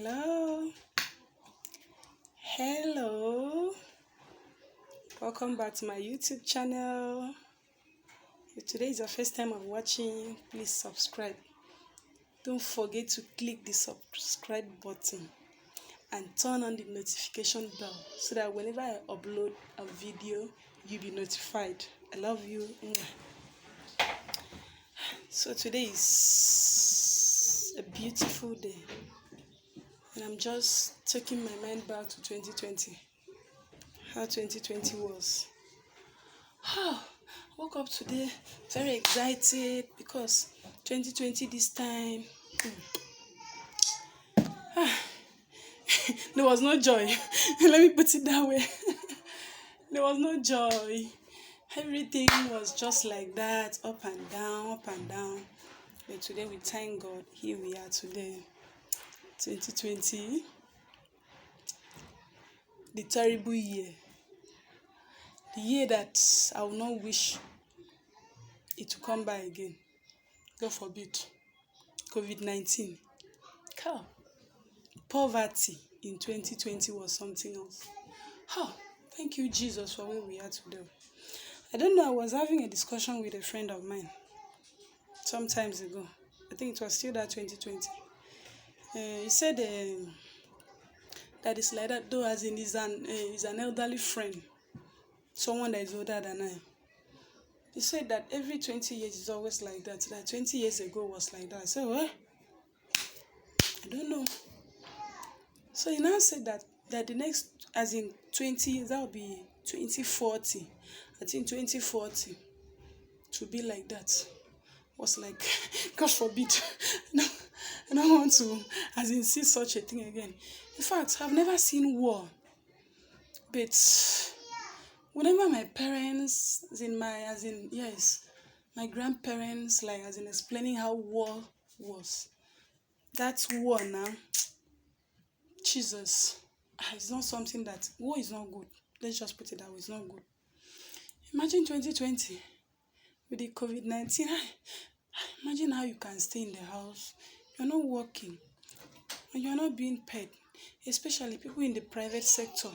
Hello, hello, welcome back to my YouTube channel. If today is your first time of watching, please subscribe. Don't forget to click the subscribe button and turn on the notification bell so that whenever I upload a video, you'll be notified. I love you. So today is a beautiful day, and I'm just taking my mind back to 2020. How 2020 was. I woke up today very excited because 2020 this time, there was no joy. Let me put it that way. There was no joy. Everything was just like that, up and down, up and down. But today we thank God. Here we are today, 2020, the terrible year. The year that I will not wish it to come by again. God forbid. COVID-19. Poverty in 2020 was something else. Thank you, Jesus, for where we are today. I don't know, I was having a discussion with a friend of mine some times ago. I think it was still that 2020. He said that it's like that, though, as in he's an elderly friend, someone that is older than I. He said that every 20 years is always like that. That 20 years ago was like that. I said, well, I don't know. So he now said that the next, as in 20, that will be 2040. I think 2040 to be like that. Was like, God forbid. No, I don't want to, as in, see such a thing again. In fact, I've never seen war. But whenever my parents, my grandparents, like, as in, explaining how war was, that war now, Jesus, it's not something that, war is not good. Let's just put it that way, it's not good. Imagine 2020 with the COVID-19. Imagine how you can stay in the house, you're not working, and you're not being paid, especially people in the private sector.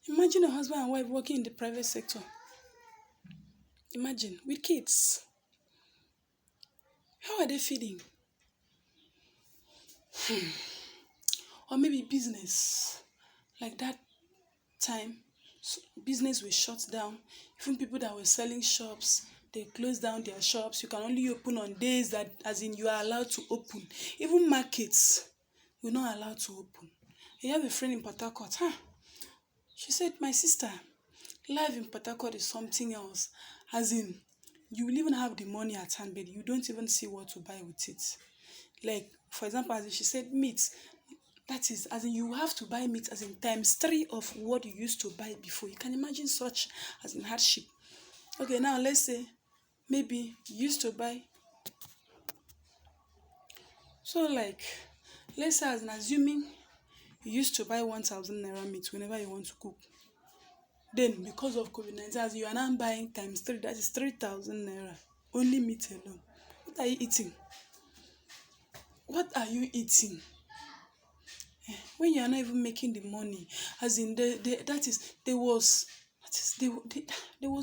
Imagine a husband and wife working in the private sector. Imagine, with kids. How are they feeding? Or maybe business. Like that time, business was shut down. Even people that were selling shops, they closed down their shops. You can only open on days that, as in, you are allowed to open. Even markets, we're not allowed to open. I have a friend in Port Harcourt. She said, my sister, life in Port Harcourt is something else. As in, you will even have the money at hand, but you don't even see what to buy with it. Like, for example, as she said, meat. That is, as in, you have to buy meat, as in, times 3 of what you used to buy before. You can imagine such, as in, hardship. Okay, now let's say, maybe you used to buy. So, like, let's say, as in, assuming you used to buy 1,000 naira meat whenever you want to cook. Then, because of COVID-19, as you are now buying times 3, that is 3,000 naira. Only meat alone. What are you eating? What are you eating? When you are not even making the money, as in, there was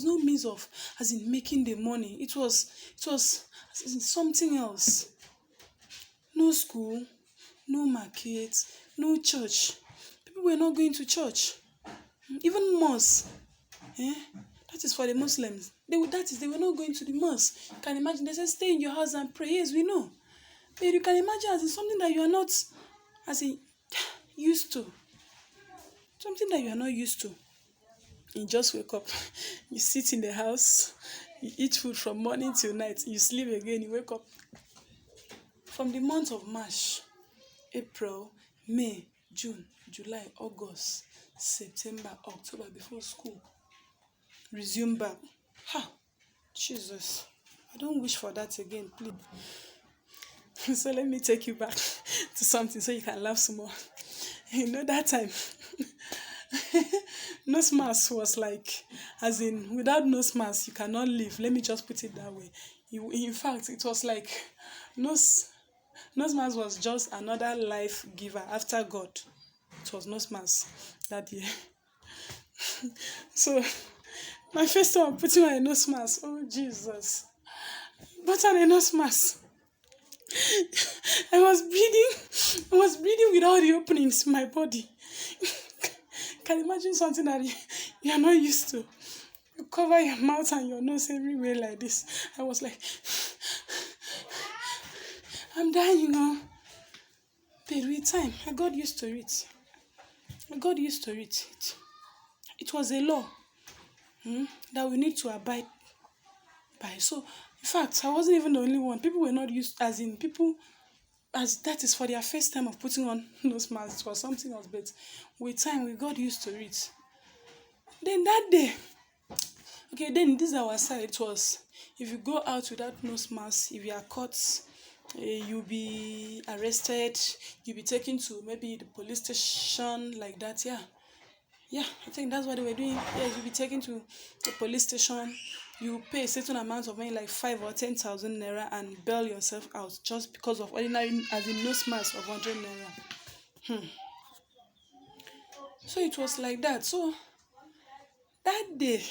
no means of, as in, making the money. It was as in, something else. No school, no market, no church. People were not going to church. Even mosque. That is for the Muslims. They were not going to the mosque. You can imagine, they say stay in your house and pray. Yes, we know. But you can imagine, as in, something that you are not, as in, used to. Something that you are not used to. You just wake up, you sit in the house, you eat food from morning till night, you sleep again, you wake up. From the month of March, April, May, June, July, August, September, October, before school resume back. Jesus, I don't wish for that again, please. So let me take you back to something so you can laugh some more. You know that time, nose mask was like, as in, without nose mask, you cannot live. Let me just put it that way. In fact, it was like nose Nose mask was just another life giver after God. It was nose mask that year. So my first time putting on a nose mask. Oh Jesus. Put on a nose mask. I was breathing. I was breathing with all the openings in my body. Can you imagine something that you are not used to? You cover your mouth and your nose everywhere like this. I was like, I'm dying, you know. But with time, I got used to it. I got used to it. It was a law that we need to abide by. So, in fact, I wasn't even the only one. People were not used, as in people, as that is for their first time of putting on nose masks. It was something else, but with time, we got used to it. Then that day, okay, then this is our side. It was, if you go out without nose mask, if you are caught, you'll be arrested, you'll be taken to maybe the police station, like that. Yeah, I think that's what they were doing. Yeah, you'll be taken to the police station, you pay a certain amount of money, like 5 or 10,000 naira, and bail yourself out just because of ordinary, as in nose mask of 100 naira. So it was like that. So that day,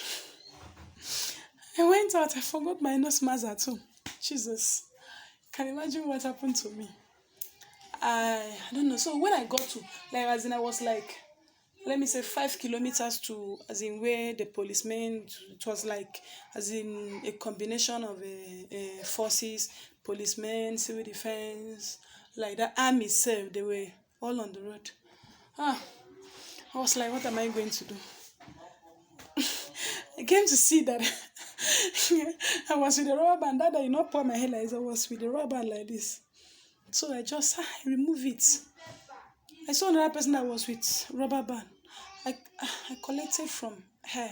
I went out, I forgot my nose mask at home. Jesus, can you imagine what happened to me? I don't know. So when I got to, like, as in, I was like, let me say 5 kilometers to, as in, where the policemen, it was like, as in, a combination of forces, policemen, civil defense, like the army itself, they were all on the road. I was like, what am I going to do? I came to see that I was with the rubber band. That I not pour my hair like this. I was with the rubber band like this. So I just remove it. I saw another person that was with rubber band. I collected from her.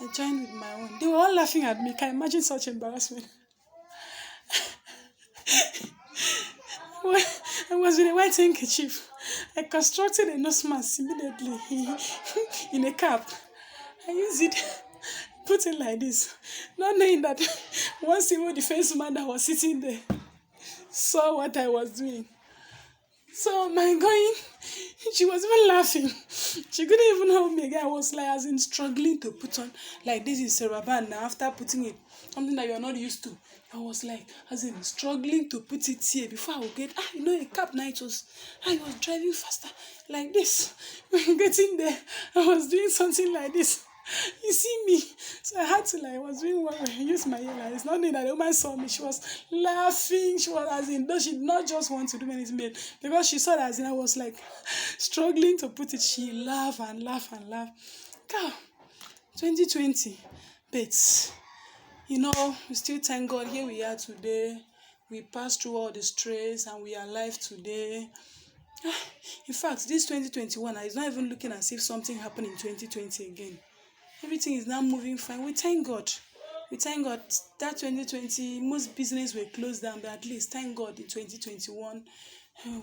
I joined with my own. They were all laughing at me. Can you imagine such embarrassment? I was with a white handkerchief. I constructed a nose mask immediately in a cap. I used it, put it like this, not knowing that one civil defense man that was sitting there saw what I was doing. So my going, she was even laughing. She couldn't even hold me again. I was like, as in, struggling to put on, like, this is a band now. After putting it, something that you're not used to, I was like, as in, struggling to put it here before I would get, a cap now. I was driving faster like this. When getting there, I was doing something like this. You see me, so I had to, like, I was doing what I used my ear like. It's not that the woman saw me. She was laughing. She was, as in, though she did not just want to do anything, but because she saw that, as in, I was like struggling to put it, she laughed and laughed and laughed. God, 2020, but we still thank God. Here we are today. We passed through all the stress and we are alive today. In fact, this 2021 is not even looking as if something happened in 2020 again. Everything is now moving fine. We thank God. We thank God that 2020, most business were closed down, but at least, thank God, in 2021,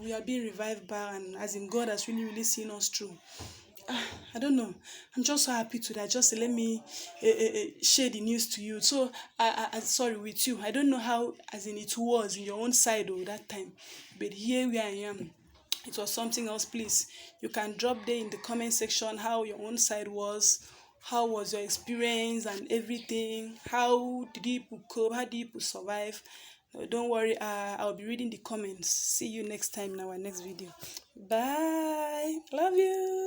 we are being revived back, and as in, God has really, really seen us through. I don't know. I'm just so happy today. Just let me share the news to you. So, sorry, with you. I don't know how, as in, it was in your own side that time, but here where I am, it was something else. Please, you can drop there in the comment section how your own side was. How was your experience and everything? How did you cope? How did you survive? Don't worry, I'll be reading the comments. See you next time in our next video. Bye. Love you.